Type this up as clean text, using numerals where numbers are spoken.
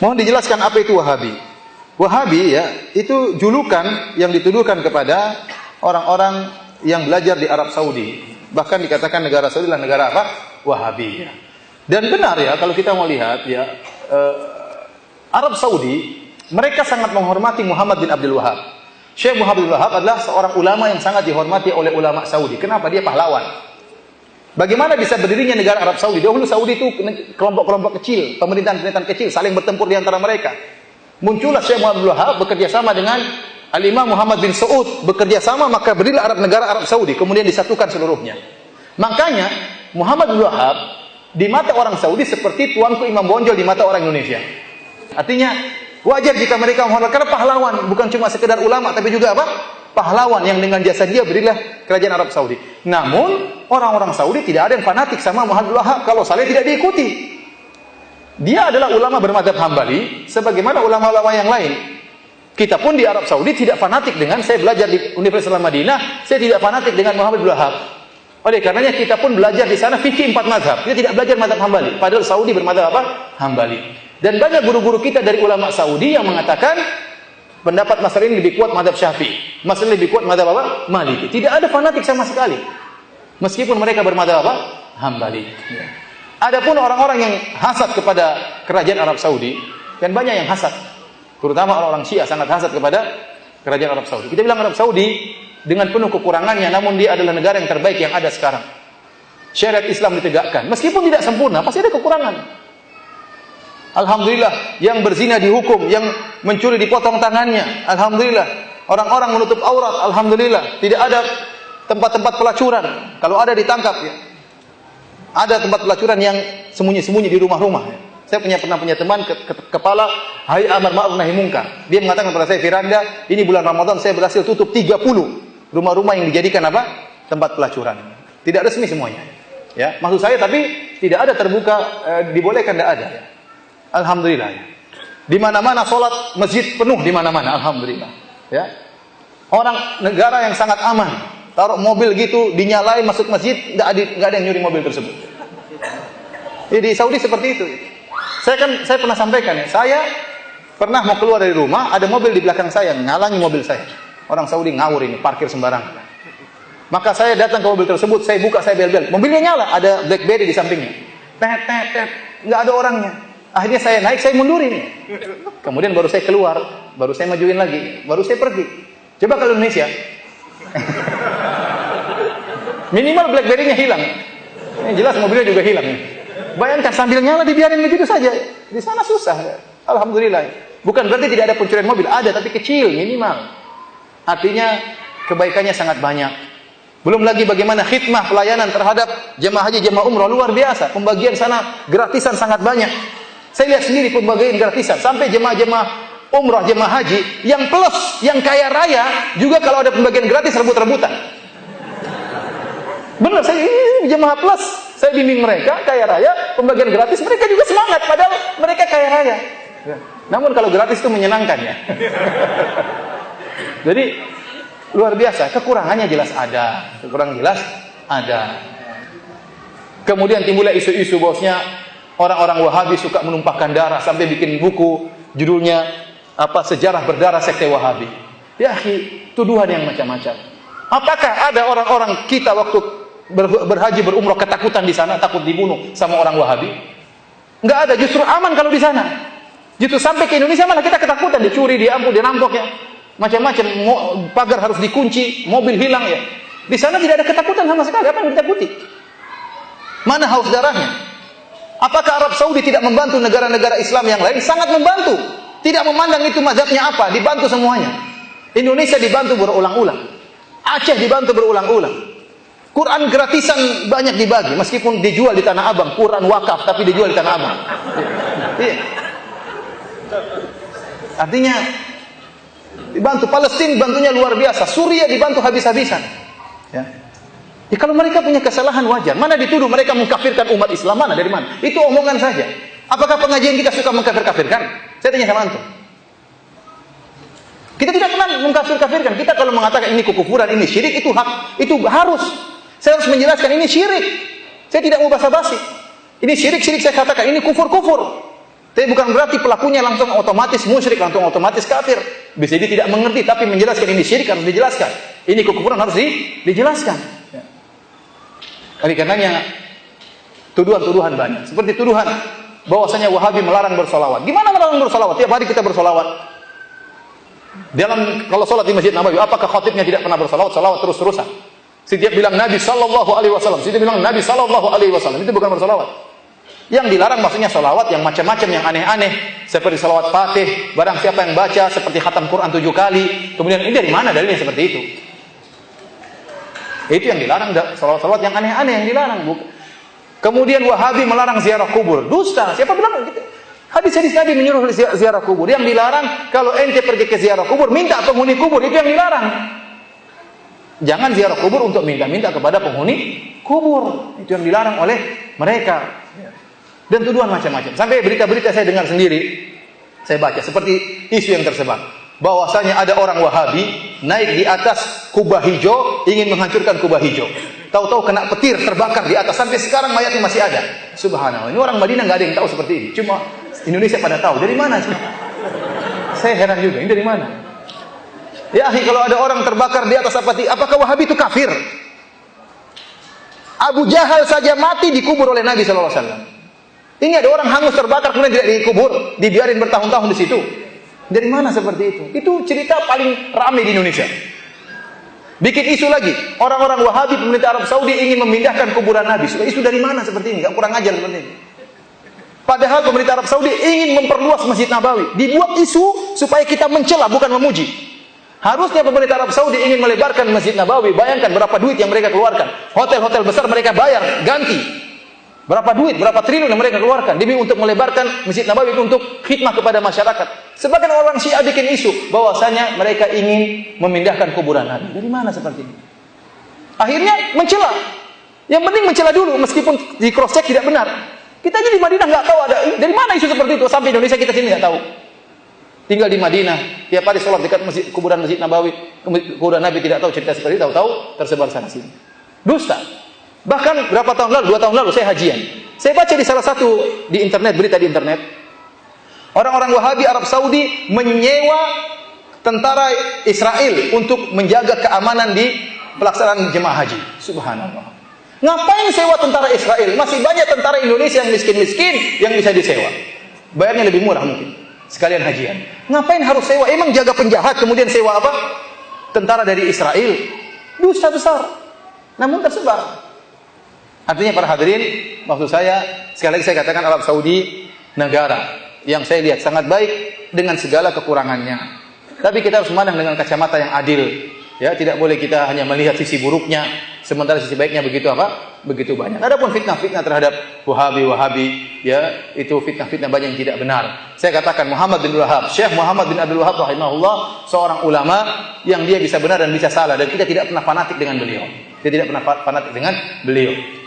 Mohon dijelaskan apa itu Wahabi. Wahabi ya, itu julukan yang dituduhkan kepada orang-orang yang belajar di Arab Saudi. Bahkan dikatakan negara Saudi adalah negara apa? Wahabi. Dan benar ya, kalau kita mau lihat ya, Arab Saudi mereka sangat menghormati Muhammad bin Abdul Wahab. Syekh Muhammad bin Abdul Wahab adalah seorang ulama yang sangat dihormati oleh ulama Saudi. Kenapa? Dia pahlawan. Bagaimana bisa berdirinya negara Arab Saudi? Dahulu Saudi itu kelompok-kelompok kecil, pemerintahan-pemerintahan kecil saling bertempur di antara mereka. Muncullah Syekh Muhammad bin Abdul Wahab bekerja sama dengan Al-Imam Muhammad bin Saud, bekerja sama maka berdirilah negara Arab Saudi, kemudian disatukan seluruhnya. Makanya Muhammad bin Abdul Wahab di mata orang Saudi seperti tuanku Imam Bonjol di mata orang Indonesia. Artinya wajar jika mereka menghormati, karena pahlawan bukan cuma sekedar ulama tapi juga apa? Pahlawan yang dengan jasa dia berilah kerajaan Arab Saudi. Namun orang-orang Saudi tidak ada yang fanatik sama Muhammad bin Wahab kalau saleh tidak diikuti. Dia adalah ulama bermadzhab Hambali sebagaimana ulama-ulama yang lain. Kita pun di Arab Saudi tidak fanatik dengan, saya belajar di Universitas Madinah, saya tidak fanatik dengan Muhammad bin Wahab. Oleh karenanya kita pun belajar di sana fikih 4 mazhab. Kita tidak belajar mazhab Hambali, padahal Saudi bermadzhab apa? Hambali. Dan banyak guru-guru kita dari ulama Saudi yang mengatakan pendapat masalah ini lebih kuat mazhab Syafi'i, masalah lebih kuat mazhab apa? Maliki. Tidak ada fanatik sama sekali. Meskipun mereka bermadzhab apa? Hambali. Adapun orang-orang yang hasad kepada kerajaan Arab Saudi, dan banyak yang hasad, terutama orang-orang Syiah sangat hasad kepada kerajaan Arab Saudi. Kita bilang Arab Saudi dengan penuh kekurangannya, namun dia adalah negara yang terbaik yang ada sekarang. Syariat Islam ditegakkan, meskipun tidak sempurna, pasti ada kekurangan. Alhamdulillah, yang berzina dihukum, yang mencuri dipotong tangannya. Alhamdulillah, orang-orang menutup aurat. Alhamdulillah, tidak ada tempat-tempat pelacuran. Kalau ada ditangkap ya. Ada tempat pelacuran yang sembunyi-sembunyi di rumah-rumah. Saya pernah punya teman kepala Hayat Amar Ma'ruf Nahi Munkar. Dia mengatakan kepada saya, Firanda, ini bulan Ramadan saya berhasil tutup 30 rumah-rumah yang dijadikan apa? Tempat pelacuran. Tidak resmi semuanya. Ya, maksud saya tapi tidak ada terbuka, dibolehkan, tidak ada ya. Alhamdulillah ya. Di mana-mana salat masjid penuh di mana-mana, alhamdulillah. Ya. Orang negara yang sangat aman. Taruh mobil gitu, dinyalain masuk masjid, enggak ada yang nyuri mobil tersebut. Di Saudi seperti itu. Saya pernah sampaikan ya, saya pernah mau keluar dari rumah, ada mobil di belakang saya, ngalangi mobil saya. Orang Saudi ngawur ini, parkir sembarangan. Maka saya datang ke mobil tersebut, saya buka, saya bel-bel. Mobilnya nyala, ada BlackBerry di sampingnya. Tet, tet, tet, enggak ada orangnya. Akhirnya saya naik, saya mundurin. Kemudian baru saya keluar, baru saya majuin lagi, baru saya pergi. Coba kalau Indonesia, minimal BlackBerry-nya hilang. Ini jelas mobilnya juga hilang. Bayangkan sambil nyala dibiarin begitu saja. Di sana susah. Alhamdulillah. Bukan berarti tidak ada pencurian mobil, ada tapi kecil, minimal. Artinya kebaikannya sangat banyak. Belum lagi bagaimana khidmah pelayanan terhadap jemaah haji, jemaah umrah luar biasa. Pembagian sana gratisan sangat banyak. Saya lihat sendiri pembagian gratisan sampai jemaah-jemaah umrah, jemaah haji yang plus, yang kaya raya juga kalau ada pembagian gratis rebut-rebutan. Benar, saya ini jemaah plus, saya bimbing mereka kaya raya, pembagian gratis mereka juga semangat padahal mereka kaya raya. Namun kalau gratis itu menyenangkan ya. Jadi luar biasa, kekurangannya jelas ada, kekurangan jelas ada. Kemudian timbullah isu-isu bosnya orang-orang Wahabi suka menumpahkan darah sampai bikin buku judulnya apa, sejarah berdarah sekte Wahabi. Ya, tuduhan yang macam-macam. Apakah ada orang-orang kita waktu berhaji berumrah ketakutan di sana, takut dibunuh sama orang Wahabi? Enggak ada, justru aman kalau di sana. Justru sampai ke Indonesia malah kita ketakutan, dicuri, diambil, dirampok ya. Macam-macam, pagar harus dikunci, mobil hilang ya. Di sana tidak ada ketakutan sama sekali. Apa yang ditakuti? Mana haus darahnya? Apakah Arab Saudi tidak membantu negara-negara Islam yang lain? Sangat membantu. Tidak memandang itu mazhabnya apa, dibantu semuanya. Indonesia dibantu berulang-ulang. Aceh dibantu berulang-ulang. Quran gratisan banyak dibagi, meskipun dijual di Tanah Abang. Quran wakaf, tapi dijual di Tanah Abang. Iya. Artinya dibantu. Palestina bantunya luar biasa. Suriah dibantu habis-habisan. Ya. Ya, kalau mereka punya kesalahan wajar. Mana dituduh mereka mengkafirkan umat Islam, mana dari mana? Itu omongan saja. Apakah pengajian kita suka mengkafir-kafirkan? Saya tanya sama antum. Kita tidak pernah mengkafir-kafirkan. Kita kalau mengatakan ini kekufuran, ini syirik, itu hak, itu harus. Saya harus menjelaskan ini syirik. Saya tidak mau basa-basi. Ini syirik, saya katakan ini kufur. Tapi bukan berarti pelakunya langsung otomatis musyrik, langsung otomatis kafir. Bisa jadi tidak mengerti, tapi menjelaskan ini syirik harus dijelaskan. Ini kekufuran harus dijelaskan. Oleh karenanya tuduhan-tuduhan banyak. Seperti tuduhan bahwasanya Wahabi melarang bersolawat. Gimana melarang bersolawat? Tiap hari kita bersolawat. Kalau sholat di Masjid Nabawi, apakah khatibnya tidak pernah bersolawat? Solawat terus-terusan. Setiap bilang Nabi Sallallahu Alaihi Wasallam, setiap bilang Nabi Sallallahu Alaihi Wasallam, itu bukan bersolawat. Yang dilarang maksudnya solawat yang macam-macam, yang aneh-aneh, seperti solawat Fatih, barang siapa yang baca seperti khatam Quran 7 kali. Kemudian ini dari mana dalilnya seperti itu? Itu yang dilarang, solawat-solawat yang aneh-aneh yang dilarang. Kemudian Wahabi melarang ziarah kubur, dusta. Siapa bilang gitu? Hadis-hadis Nabi menyuruh ziarah kubur. Yang dilarang kalau ente pergi ke ziarah kubur, minta penghuni kubur, itu yang dilarang. Jangan ziarah kubur untuk minta-minta kepada penghuni kubur. Itu yang dilarang oleh mereka. Dan tuduhan macam-macam. Sampai berita-berita saya dengar sendiri, saya baca seperti isu yang tersebar, bahwasanya ada orang Wahabi naik di atas kubah hijau, ingin menghancurkan kubah hijau. Tahu-tahu kena petir, terbakar di atas, sampai sekarang mayatnya masih ada. Subhanallah. Ini orang Madinah nggak ada yang tahu seperti ini. Cuma Indonesia pada tahu. Dari mana sih? Saya heran juga. Ini dari mana? Ya, kalau ada orang terbakar di atas apakah Wahabi itu kafir? Abu Jahal saja mati dikubur oleh Nabi sallallahu alaihi wasallam. Ini ada orang hangus terbakar kemudian tidak dikubur, dibiarin bertahun-tahun di situ. Dari mana seperti itu? Itu cerita paling ramai di Indonesia. Bikin isu lagi, orang-orang Wahabi pemerintah Arab Saudi ingin memindahkan kuburan Nabi. Sudah isu dari mana seperti ini? Gak kurang ajar seperti ini. Padahal pemerintah Arab Saudi ingin memperluas Masjid Nabawi. Dibuat isu supaya kita mencela, bukan memuji. Harusnya pemerintah Arab Saudi ingin melebarkan Masjid Nabawi. Bayangkan berapa duit yang mereka keluarkan. Hotel-hotel besar mereka bayar, ganti. Berapa duit, berapa triliun yang mereka keluarkan demi untuk melebarkan Masjid Nabawi untuk khidmah kepada masyarakat. Sebagian orang Syiah bikin isu bahwasanya mereka ingin memindahkan kuburan Nabi. Dari mana seperti ini? Akhirnya mencela. Yang penting mencela dulu meskipun di cross check tidak benar. Kita aja di Madinah nggak tahu ada dari mana isu seperti itu, sampai Indonesia kita sini nggak tahu. Tinggal di Madinah, tiap hari sholat dekat kuburan Masjid Nabawi, kuburan Nabi tidak tahu cerita seperti itu, tahu tersebar sana sini. Dusta. Bahkan berapa tahun lalu, 2 tahun lalu saya hajian. Saya baca di salah satu di internet, berita di internet. Orang-orang Wahabi Arab Saudi menyewa tentara Israel untuk menjaga keamanan di pelaksanaan jemaah haji. Subhanallah. Ngapain sewa tentara Israel? Masih banyak tentara Indonesia yang miskin-miskin yang bisa disewa. Bayarnya lebih murah mungkin. Sekalian hajian. Ngapain harus sewa? Emang jaga penjahat kemudian sewa apa? Tentara dari Israel. Dusta besar. Namun tersebar. Artinya para hadirin, maksud saya, sekali lagi saya katakan Arab Saudi negara yang saya lihat sangat baik dengan segala kekurangannya. Tapi kita harus memandang dengan kacamata yang adil. Ya, tidak boleh kita hanya melihat sisi buruknya, sementara sisi baiknya begitu apa? Begitu banyak. Adapun fitnah-fitnah terhadap Wahabi, ya, itu fitnah-fitnah banyak yang tidak benar. Saya katakan Muhammad bin Abdul Wahab, Syekh Muhammad bin Abdul Wahab rahimahullah, seorang ulama yang dia bisa benar dan bisa salah, dan kita tidak pernah fanatik dengan beliau. Kita tidak pernah fanatik dengan beliau.